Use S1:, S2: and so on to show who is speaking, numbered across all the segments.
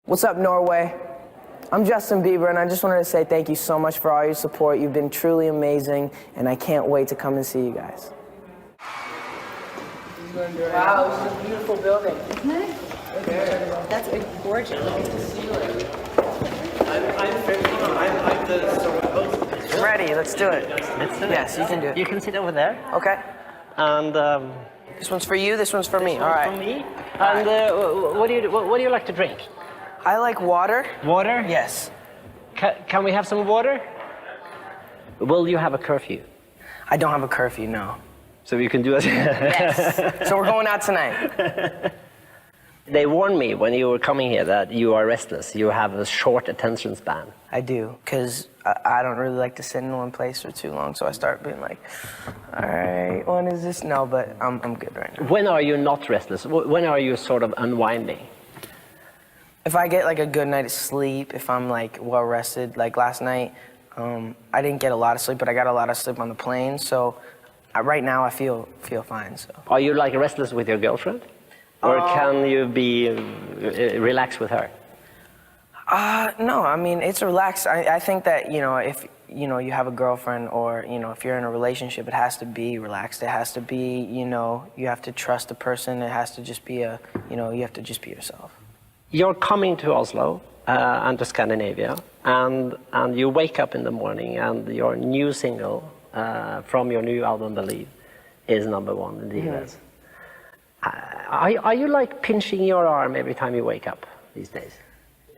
S1: What's up, Norway? I'm Justin Bieber, and I just wanted to say thank you so much for all your support. You've been truly amazing, and I can't wait to come and see you guys. Wow, this is a beautiful building.
S2: Isn't it? That's gorgeous. Look at the ceiling.
S1: I'm ready. Let's do it. Yes, you can do it.
S3: You can sit over there.
S1: Okay.
S3: And
S1: This one's for you. This one's for me. All right.
S3: for me. And what do you like to drink?
S1: I like water.
S3: Water?
S1: Yes.
S3: Can we have some water? Will you have a curfew?
S1: I don't have a curfew, no.
S3: So you can do it.
S1: Yes. So we're going out tonight.
S3: They warned me when you were coming here that you are restless. You have a short attention span.
S1: I do, because I don't really like to sit in one place for too long, so I start being like, all right, when is this? No, but I'm good right now.
S3: When are you not restless? When are you sort of unwinding?
S1: If I get like a good night's sleep, if I'm like well rested, like last night, I didn't get a lot of sleep, but I got a lot of sleep on the plane, so right now I feel fine. So.
S3: Are you like restless with your girlfriend? Or can you be relaxed with her?
S1: No, I mean, it's relaxed. I think that, if, you have a girlfriend or, if you're in a relationship, it has to be relaxed. It has to be, you have to trust the person. It has to just be you have to just be yourself.
S3: You're coming to Oslo and to Scandinavia, and you wake up in the morning and your new single from your new album, Believe, is #1 in the US. Are you like pinching your arm every time you wake up these days?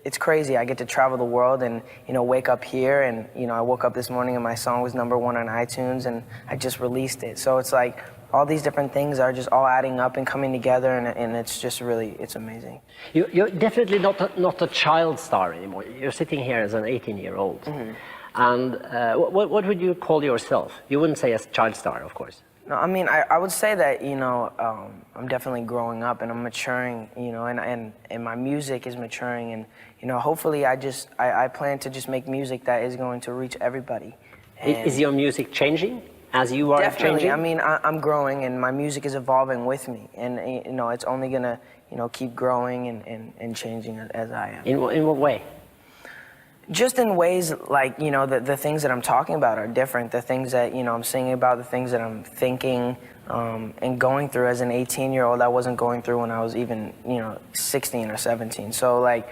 S1: It's crazy. I get to travel the world and, wake up here and, I woke up this morning and my song was #1 on iTunes and I just released it. So it's like all these different things are just all adding up and coming together and it's just really, it's amazing.
S3: You're definitely not a child star anymore. You're sitting here as an 18-year-old. Mm-hmm. And what would you call yourself? You wouldn't say a child star, of course.
S1: No, I mean, I would say that, I'm definitely growing up and I'm maturing, and my music is maturing and, hopefully I plan to just make music that is going to reach everybody. And
S3: is your music changing as you are
S1: definitely
S3: changing?
S1: I mean, I'm growing and my music is evolving with me and, it's only gonna, keep growing and changing as I am.
S3: In what way?
S1: Just in ways like, the things that I'm talking about are different. The things that, I'm singing about, the things that I'm thinking and going through as an 18-year-old, I wasn't going through when I was even, 16 or 17. So like,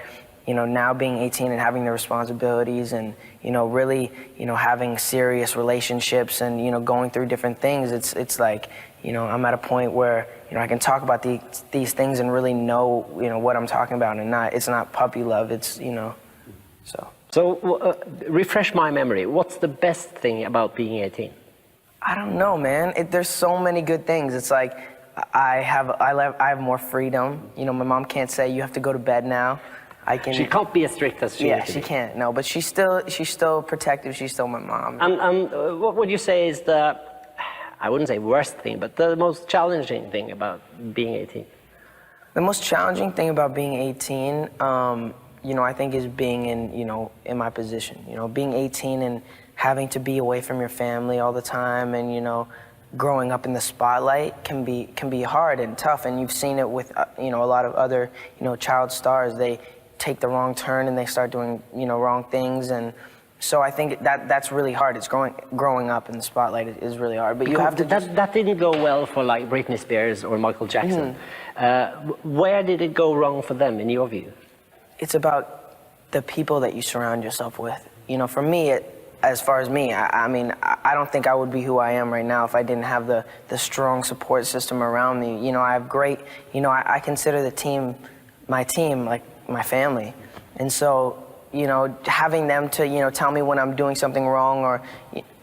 S1: now being 18 and having the responsibilities and, really, having serious relationships and, going through different things, it's like, I'm at a point where, I can talk about these things and really know, what I'm talking about and it's not puppy love, it's, so.
S3: So, refresh my memory. What's the best thing about being 18?
S1: I don't know, man. There's so many good things. It's like I have more freedom. My mom can't say you have to go to bed now.
S3: She can't be as strict as she
S1: Yeah, she can't. No, but she's still protective. She's still my mom.
S3: And what would you say is the, I wouldn't say worst thing, but the most challenging thing about being 18?
S1: The most challenging thing about being 18. I think is being in my position, being 18 and having to be away from your family all the time and, growing up in the spotlight can be hard and tough. And you've seen it with, a lot of other, child stars. They take the wrong turn and they start doing, wrong things. And so I think that's really hard. It's growing up in the spotlight is really hard. But you have to
S3: that didn't go well for like Britney Spears or Michael Jackson. Mm-hmm. Where did it go wrong for them in your view?
S1: It's about the people that you surround yourself with. For me, as far as me, I mean, I don't think I would be who I am right now if I didn't have the strong support system around me. I have great, I consider the team, my team, like my family. And so, having them to, tell me when I'm doing something wrong or,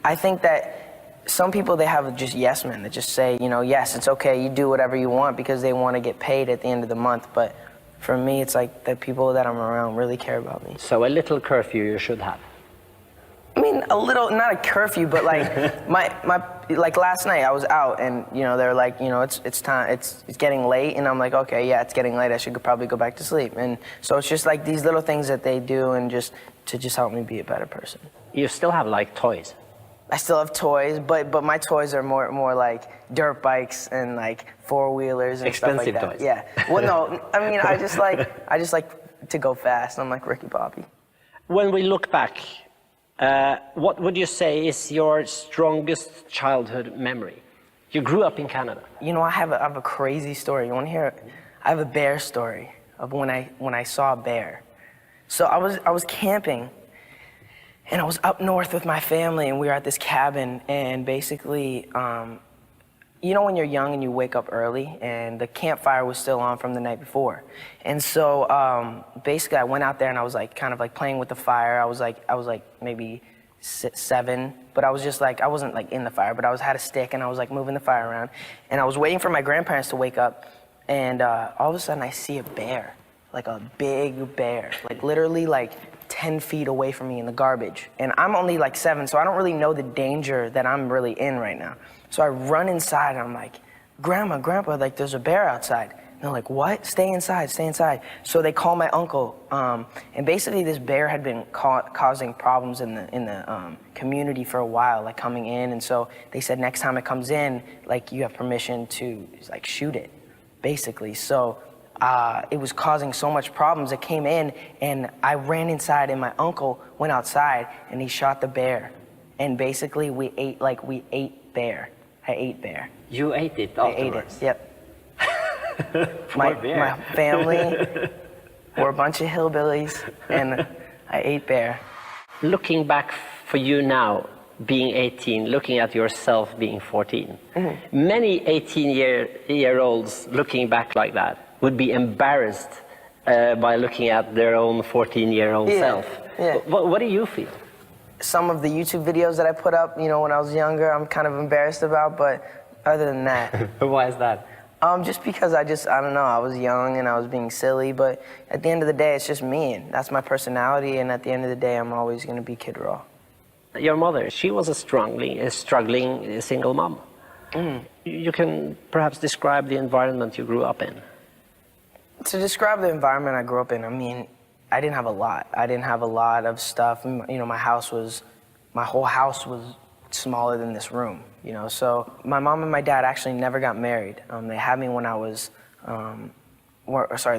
S1: I think that some people, they have just yes men that just say, yes, it's okay, you do whatever you want because they want to get paid at the end of the month. But for me, it's like the people that I'm around really care about me.
S3: So a little curfew you should have.
S1: I mean, a little, not a curfew, but like like last night I was out and, they're like, it's time, it's getting late. And I'm like, okay, yeah, it's getting late. I should probably go back to sleep. And so it's just like these little things that they do and just to help me be a better person.
S3: You still have like toys?
S1: I still have toys, but my toys are more like dirt bikes and like four-wheelers and
S3: expensive
S1: stuff like that.
S3: Toys.
S1: Yeah. Well, no, I mean, I just like to go fast. I'm like Ricky Bobby.
S3: When we look back, what would you say is your strongest childhood memory? You grew up in Canada.
S1: You know, I have a crazy story. You want to hear it? I have a bear story of when I saw a bear. So I was camping, and I was up north with my family, and we were at this cabin, and basically, you know when you're young and you wake up early, and the campfire was still on from the night before. And so basically I went out there and I was like kind of like playing with the fire. I was like maybe 7, but I was just like, I wasn't like in the fire, but had a stick and I was like moving the fire around. And I was waiting for my grandparents to wake up, and all of a sudden I see a bear, like a big bear, like literally like 10 feet away from me in the garbage. And I'm only like 7, so I don't really know the danger that I'm really in right now. So I run inside and I'm like, Grandpa, like there's a bear outside. And they're like, what? Stay inside. So they call my uncle, and basically this bear had been causing problems in the community for a while, like coming in. And so they said next time it comes in, like you have permission to like shoot it, basically. So it was causing so much problems. It came in, and I ran inside, and my uncle went outside, and he shot the bear. And basically we ate bear. I ate bear.
S3: You ate it
S1: I ate
S3: afterwards?
S1: it, yep. my family were a bunch of hillbillies, and I ate bear.
S3: Looking back for you now, being 18, looking at yourself being 14, many 18-year-olds looking back like that would be embarrassed by looking at their own 14-year-old self.
S1: Yeah.
S3: What do you feel?
S1: Some of the YouTube videos that I put up, you know, when I was younger, I'm kind of embarrassed about, but other than that.
S3: Why is that?
S1: Just because I don't know, I was young and I was being silly, but at the end of the day, it's just me, and that's my personality, and at the end of the day, I'm always going to be Kid Raw.
S3: Your mother, she was a struggling single mom. You can perhaps describe the environment you grew up in.
S1: To describe the environment I grew up in, I mean, I didn't have a lot. I didn't have a lot of stuff. You know, my whole house was smaller than this room, you know. So my mom and my dad actually never got married. They had me when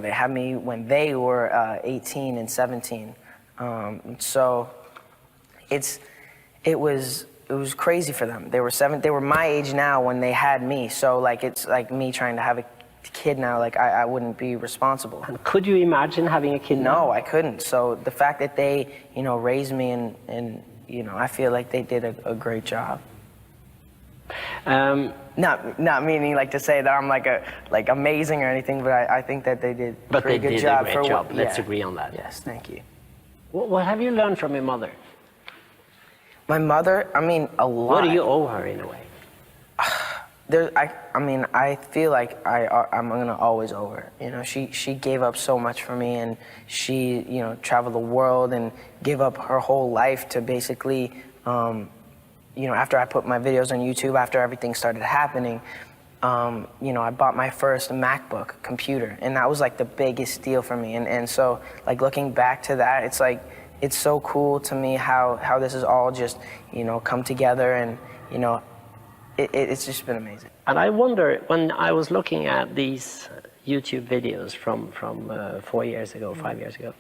S1: they had me when they were 18 and 17. So it was crazy for them. They were my age now when they had me. So like it's like me trying to have a kid now, like I wouldn't be responsible.
S3: And could you imagine having a kid now?
S1: No, I couldn't. So the fact that they, you know, raised me and you know, I feel like they did a great job. Not meaning like to say that I'm like amazing or anything, but I think that they did a pretty good job.
S3: But they did a great job. Let's agree on that.
S1: Yes, thank you.
S3: What have you learned from your mother?
S1: My mother, I mean, a lot.
S3: What do you owe her in a way?
S1: I feel like I'm gonna always owe her. You know, she gave up so much for me, and she, you know, traveled the world and gave up her whole life to basically, you know, after I put my videos on YouTube, after everything started happening, you know, I bought my first MacBook computer, and that was like the biggest deal for me. And so, like looking back to that, it's like it's so cool to me how this has all just, you know, come together, and you know. It's just been amazing.
S3: And I wonder, when I was looking at these YouTube videos from 4 years ago, 5 years ago,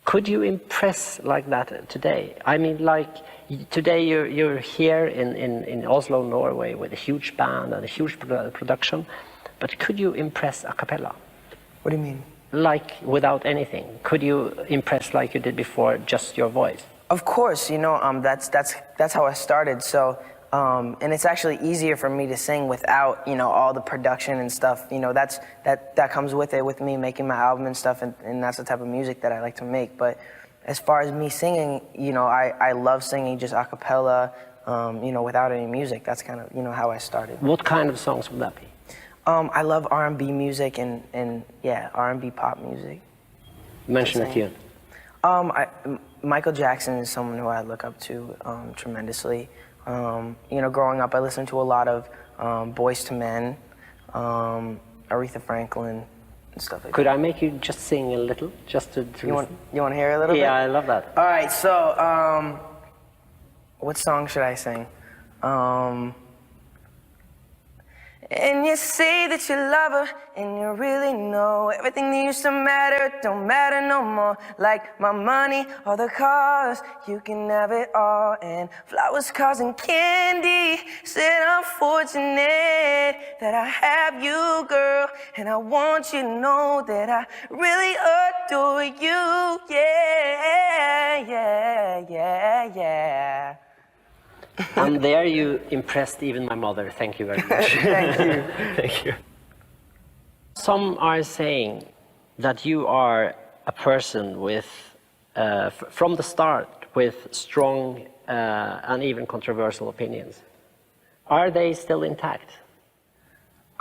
S3: could you impress like that today? I mean, like today you're here in Oslo, Norway, with a huge band and a huge production, but could you impress a cappella?
S1: What do you mean?
S3: Like without anything, could you impress like you did before, just your voice?
S1: Of course, you know, that's how I started. So. And it's actually easier for me to sing without, you know, all the production and stuff. You know, that comes with it, with me making my album and stuff, and that's the type of music that I like to make. But as far as me singing, you know, I love singing just a cappella, you know, without any music. That's kind of, you know, how I started.
S3: What kind of songs would that be?
S1: I love R&B music and yeah, R&B pop music.
S3: Mention a tune.
S1: Michael Jackson is someone who I look up to tremendously. You know, growing up, I listened to a lot of Boyz II Men, Aretha Franklin, and stuff like that.
S3: Could I make you just sing a little, just to
S1: you want to hear a little bit?
S3: Yeah, I love that.
S1: All right, so what song should I sing? And you say that you love her, and you really know everything that used to matter don't matter no more. Like my money or the cars, you can have it all. And flowers, cars, and candy. Said I'm fortunate that I have you, girl. And I want you to know that I really adore you. Yeah, yeah, yeah, yeah.
S3: And there you impressed even my mother. Thank you very much.
S1: Thank you.
S3: Thank you. Some are saying that you are a person with, from the start, with strong and even controversial opinions. Are they still intact?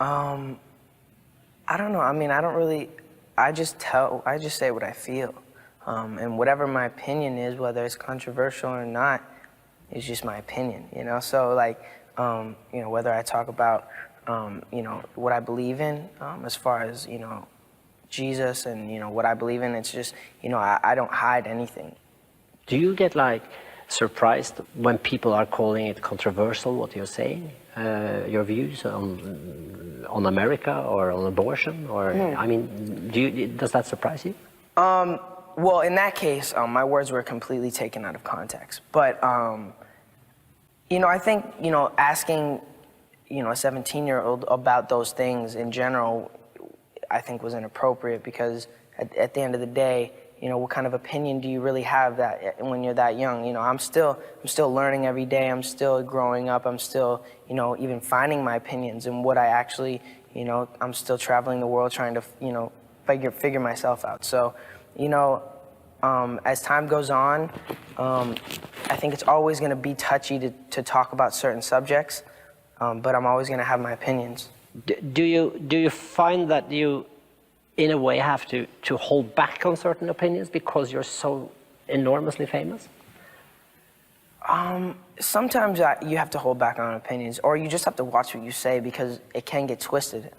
S1: I don't know. I mean, I just say what I feel. And whatever my opinion is, whether it's controversial or not, it's just my opinion, you know? So like, you know, whether I talk about, you know, what I believe in, as far as, you know, Jesus and, you know, what I believe in, it's just, you know, I don't hide anything.
S3: Do you get like surprised when people are calling it controversial, what you're saying? Your views on America or on abortion? Or, I mean, does that surprise you?
S1: Well, in that case, my words were completely taken out of context. But, you know, I think, you know, asking, you know, a 17-year-old about those things in general, I think was inappropriate because at the end of the day, you know, what kind of opinion do you really have that when you're that young? You know, I'm still learning every day. I'm still growing up. I'm still, you know, even finding my opinions and what I actually, you know, I'm still traveling the world trying to, you know, figure myself out. So, you know, as time goes on, I think it's always going to be touchy to talk about certain subjects, but I'm always going to have my opinions.
S3: Do you find that you, in a way, have to hold back on certain opinions because you're so enormously famous?
S1: Sometimes you have to hold back on opinions, or you just have to watch what you say because it can get twisted.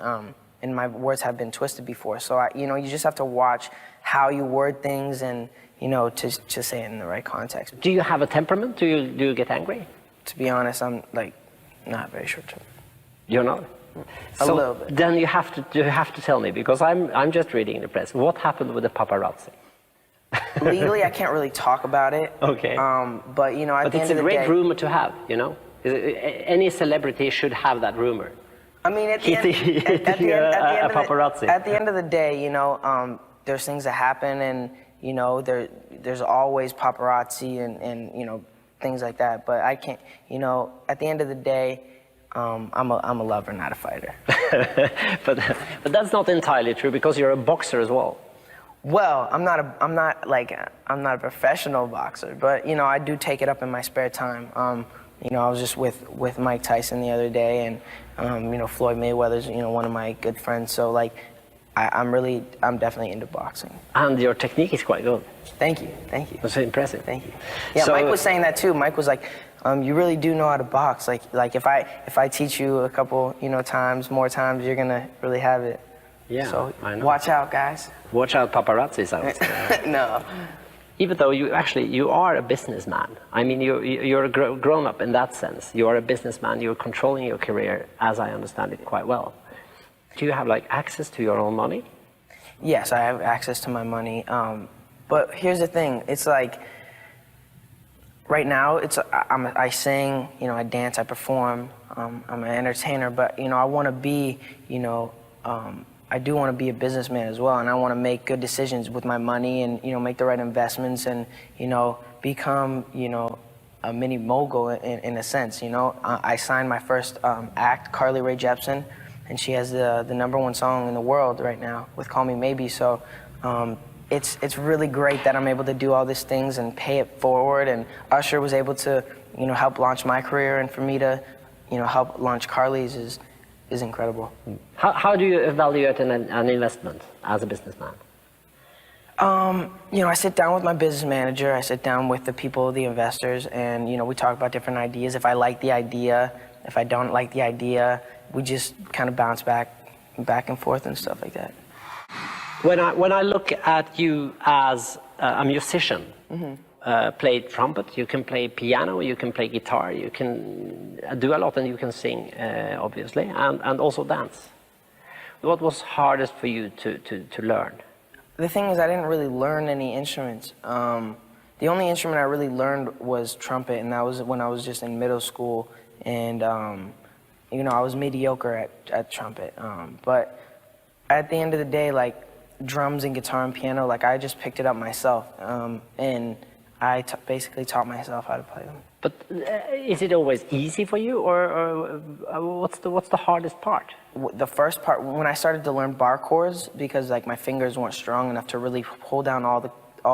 S1: And my words have been twisted before. So, you know, you just have to watch how you word things and, you know, to say it in the right context.
S3: Do you have a temperament? Do you get angry?
S1: To be honest, I'm, like, not very short-term.
S3: You're not?
S1: A little bit.
S3: Then you have to tell me, because I'm just reading the press. What happened with the paparazzi?
S1: Legally, I can't really talk about it.
S3: Okay.
S1: But, you know, at the end of the day...
S3: But it's a great rumor to have, you know? Any celebrity should have that rumor.
S1: I mean, at the end of the day, you know, there's things that happen, and you know, there's always paparazzi and you know, things like that. But I can't, you know, at the end of the day, I'm a lover, not a fighter.
S3: but that's not entirely true because you're a boxer as well.
S1: Well, I'm not a professional boxer, but you know, I do take it up in my spare time. You know, I was just with Mike Tyson the other day, and you know, Floyd Mayweather's, you know, one of my good friends. So like, I'm definitely into boxing. And
S3: your technique is quite good.
S1: Thank you.
S3: That's impressive.
S1: Thank you. Yeah, so, Mike was saying that too. Mike was like, you really do know how to box. Like if I teach you a couple, you know, more times, you're gonna really have it.
S3: Yeah,
S1: so
S3: I know.
S1: Watch out, guys.
S3: Watch out, paparazzis, I would say.
S1: No.
S3: Even though you are a businessman. I mean, you're grown up in that sense. You are a businessman. You're controlling your career, as I understand it, quite well. Do you have like access to your own money?
S1: Yes, I have access to my money. But here's the thing. It's like right now, I sing, you know, I dance, I perform. I'm an entertainer, but you know, I want to be, you know, I do want to be a businessman as well, and I want to make good decisions with my money, and you know, make the right investments, and you know, become, you know, a mini mogul in a sense. You know, I signed my first act, Carly Rae Jepsen, and she has the #1 song in the world right now with "Call Me Maybe." So it's really great that I'm able to do all these things and pay it forward. And Usher was able to, you know, help launch my career, and for me to, you know, help launch Carly's is incredible.
S3: How do you evaluate an investment as a businessman?
S1: You know, I sit down with my business manager, I sit down with the people, the investors, and you know, we talk about different ideas. If I like the idea, if I don't like the idea, we just kind of bounce back and forth and stuff like that.
S3: When I look at you as a musician, play trumpet, you can play piano, you can play guitar, you can do a lot, and you can sing, obviously, and also dance. What was hardest for you to learn?
S1: The thing is, I didn't really learn any instruments. The only instrument I really learned was trumpet, and that was when I was just in middle school, and you know, I was mediocre at trumpet. But at the end of the day, like drums and guitar and piano, like I just picked it up myself, and I basically taught myself how to play them.
S3: But is it always easy for you, or what's the hardest part?
S1: The first part, when I started to learn bar chords, because like my fingers weren't strong enough to really hold down all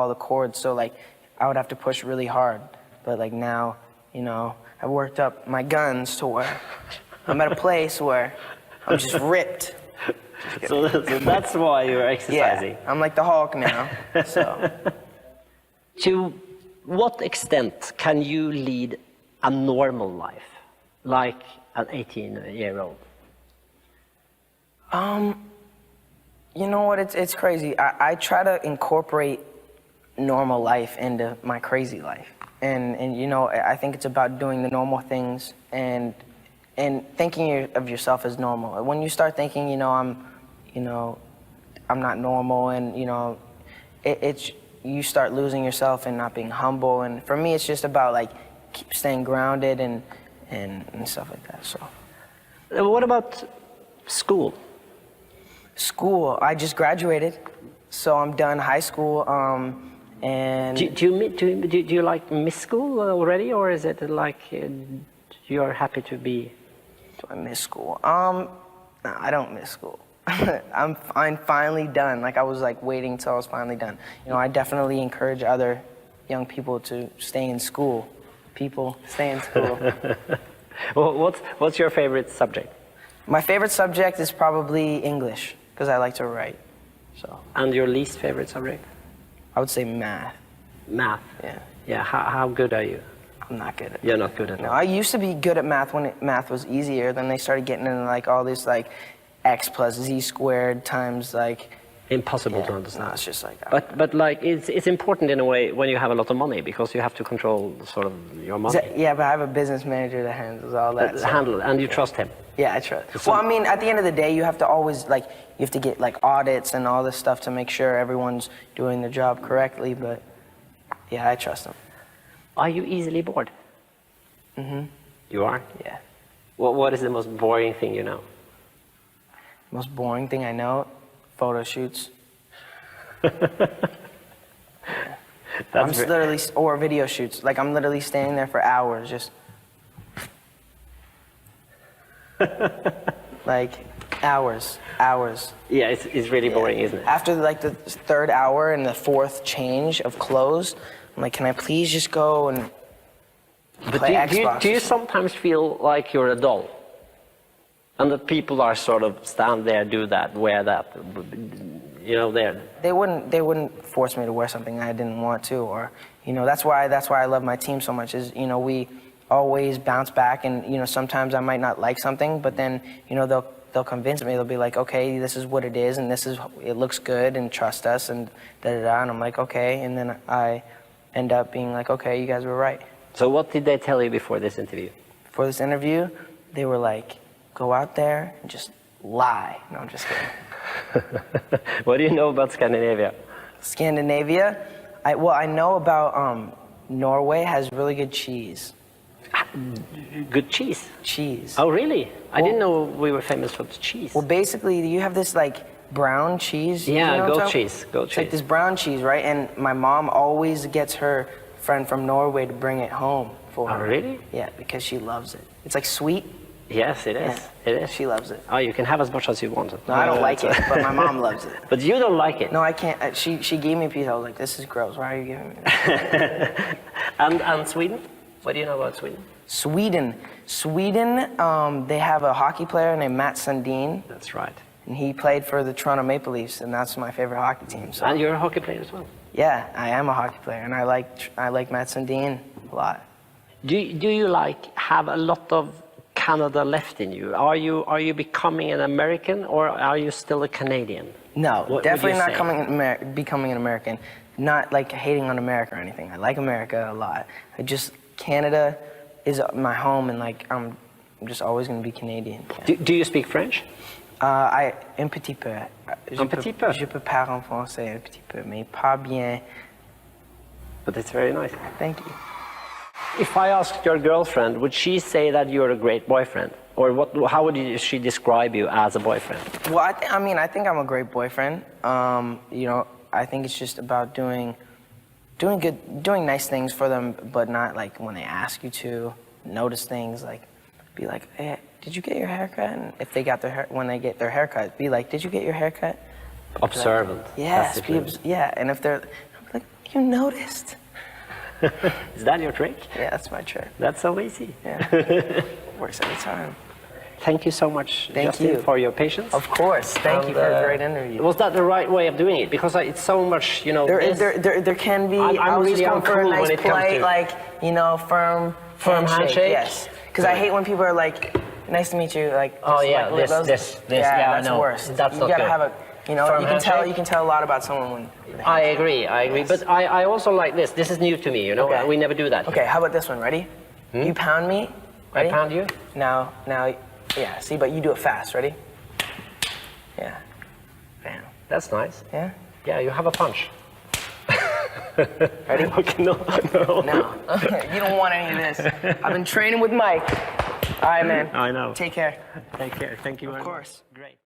S1: the chords, so like I would have to push really hard. But like now, you know, I worked up my guns to where I'm at a place where I'm just ripped.
S3: So that's why you're exercising.
S1: Yeah, I'm like the Hulk now. So.
S3: To what extent can you lead a normal life, like an 18-year-old?
S1: You know what? It's crazy. I try to incorporate normal life into my crazy life, and you know, I think it's about doing the normal things and thinking of yourself as normal. When you start thinking, you know, I'm not normal, and you know, you start losing yourself and not being humble. And for me, it's just about like keep staying grounded and stuff like that. So.
S3: What about school?
S1: School, I just graduated, so I'm done high school. And
S3: do you like miss school already, or is it like you're happy to be?
S1: Do I miss school? No, I don't miss school. I'm finally done. Like I was like waiting till I was finally done. You know, I definitely encourage other young people to stay in school. People, stay in school.
S3: Well, what's your favorite subject?
S1: My favorite subject is probably English, because I like to write. So.
S3: And your least favorite subject?
S1: I would say math.
S3: Math?
S1: Yeah.
S3: Yeah, how good are you?
S1: I'm not good at it.
S3: You're not good at it?
S1: No, I used to be good at math when math was easier. Then they started getting into like all this like x plus z squared times like...
S3: Impossible to understand.
S1: No, it's just like...
S3: But like, it's important in a way when you have a lot of money, because you have to control sort of your money.
S1: Yeah, but I have a business manager that handles all that.
S3: Handle it, and you trust him.
S1: Yeah, I trust. Well, I mean, at the end of the day, you have to always, like, you have to get, like, audits and all this stuff to make sure everyone's doing their job correctly, but, yeah, I trust them.
S3: Are you easily bored?
S1: Mm-hmm.
S3: You are?
S1: Yeah.
S3: What is the most boring thing you know?
S1: Most boring thing I know? Photo shoots. I'm literally, or video shoots. Like, I'm literally standing there for hours, just... like hours.
S3: Yeah, it's really boring, isn't it?
S1: After like the third hour and the fourth change of clothes, I'm like, can I please just go and play Xbox?
S3: Do you sometimes feel like you're a doll, and that people are sort of stand there, do that, wear that, you know, there?
S1: They wouldn't force me to wear something I didn't want to, or you know, that's why I love my team so much. Is, you know, we always bounce back, and you know, sometimes I might not like something, but then, you know, they'll convince me. They'll be like, okay, this is what it is, and it looks good, and trust us, and da-da-da, and I'm like, okay, and then I end up being like, okay, you guys were right.
S3: So what did they tell you before this interview?
S1: Before this interview, they were like, go out there and just lie. No, I'm just kidding.
S3: What do you know about Scandinavia?
S1: Scandinavia? I know about Norway has really good cheese.
S3: Good cheese?
S1: Cheese.
S3: Oh, really? I didn't know we were famous for cheese.
S1: Well, basically, you have this, like, brown cheese.
S3: Yeah,
S1: you know
S3: goat cheese.
S1: It's like this brown cheese, right? And my mom always gets her friend from Norway to bring it home for her.
S3: Oh, really?
S1: Yeah, because she loves it. It's, like, sweet.
S3: Yes, it is.
S1: Yeah.
S3: It is.
S1: She loves it.
S3: Oh, you can have as much as you want.
S1: No, I don't like it, but my mom loves it.
S3: But you don't like it?
S1: No, I can't. She gave me a piece. I was like, this is gross. Why are you giving me that?
S3: And Sweden? What do you know about Sweden?
S1: Sweden, they have a hockey player named Matt Sundin.
S3: That's right.
S1: And he played for the Toronto Maple Leafs, and that's my favorite hockey team. So.
S3: And you're a hockey player as well?
S1: Yeah, I am a hockey player, and I like Matt Sundin a lot.
S3: Do you like have a lot of Canada left in you? Are you becoming an American, or are you still a Canadian?
S1: No,
S3: What
S1: definitely
S3: would you
S1: not
S3: say?
S1: becoming an American. not like hating on America or anything. I like America a lot. Canada is my home, and like I'm just always going to be Canadian. Yeah.
S3: Do you speak French?
S1: Un petit peu.
S3: Un petit peu?
S1: Je peux parler en français un petit peu, mais pas bien.
S3: But it's very nice.
S1: Thank you.
S3: If I asked your girlfriend, would she say that you're a great boyfriend? Or how would she describe you as a boyfriend?
S1: Well, I think I'm a great boyfriend. You know, I think it's just about doing nice things for them, but not like when they ask you to. Notice things, like be like, hey, did you get your haircut? And if they when they get their haircut, be like, did you get your haircut?
S3: Observant.
S1: Like, yes, yeah. And if they're like, you noticed.
S3: Is that your trick?
S1: Yeah, that's my trick.
S3: That's so easy.
S1: Yeah, works every time.
S3: Thank you so much,
S1: Thank
S3: Justin,
S1: you
S3: for your patience.
S1: Of course. Thank you for a great interview.
S3: Was that the right way of doing it? Because it's so much, you know.
S1: There can be.
S3: I'm
S1: was
S3: really
S1: just going for a
S3: uncool
S1: nice
S3: when it comes
S1: polite,
S3: to-
S1: like, you know, firm
S3: handshake?
S1: Yes, because I hate when people are like, "Nice to meet you." Like,
S3: Oh,
S1: just
S3: yeah,
S1: like,
S3: this.
S1: Yeah,
S3: Yeah,
S1: that's
S3: I know.
S1: worse.
S3: That's
S1: you
S3: not
S1: gotta
S3: good.
S1: have a, you know,
S3: Firm
S1: you can tell.
S3: handshake?
S1: You can tell a lot about someone when.
S3: I agree.
S1: Yes.
S3: But I also like this. This is new to me, you know.
S1: Okay.
S3: We never do that.
S1: Okay, how about this one? Ready? You pound me. Ready?
S3: I pound you?
S1: Now, yeah. See, but you do it fast. Ready? Yeah. Bam.
S3: That's nice.
S1: Yeah.
S3: Yeah, you have a punch.
S1: Ready?
S3: Okay, no.
S1: No. You don't want any of this. I've been training with Mike. All right, man.
S3: I know.
S1: Take care.
S3: Take care. Thank you very much.
S1: Of course.
S3: Great.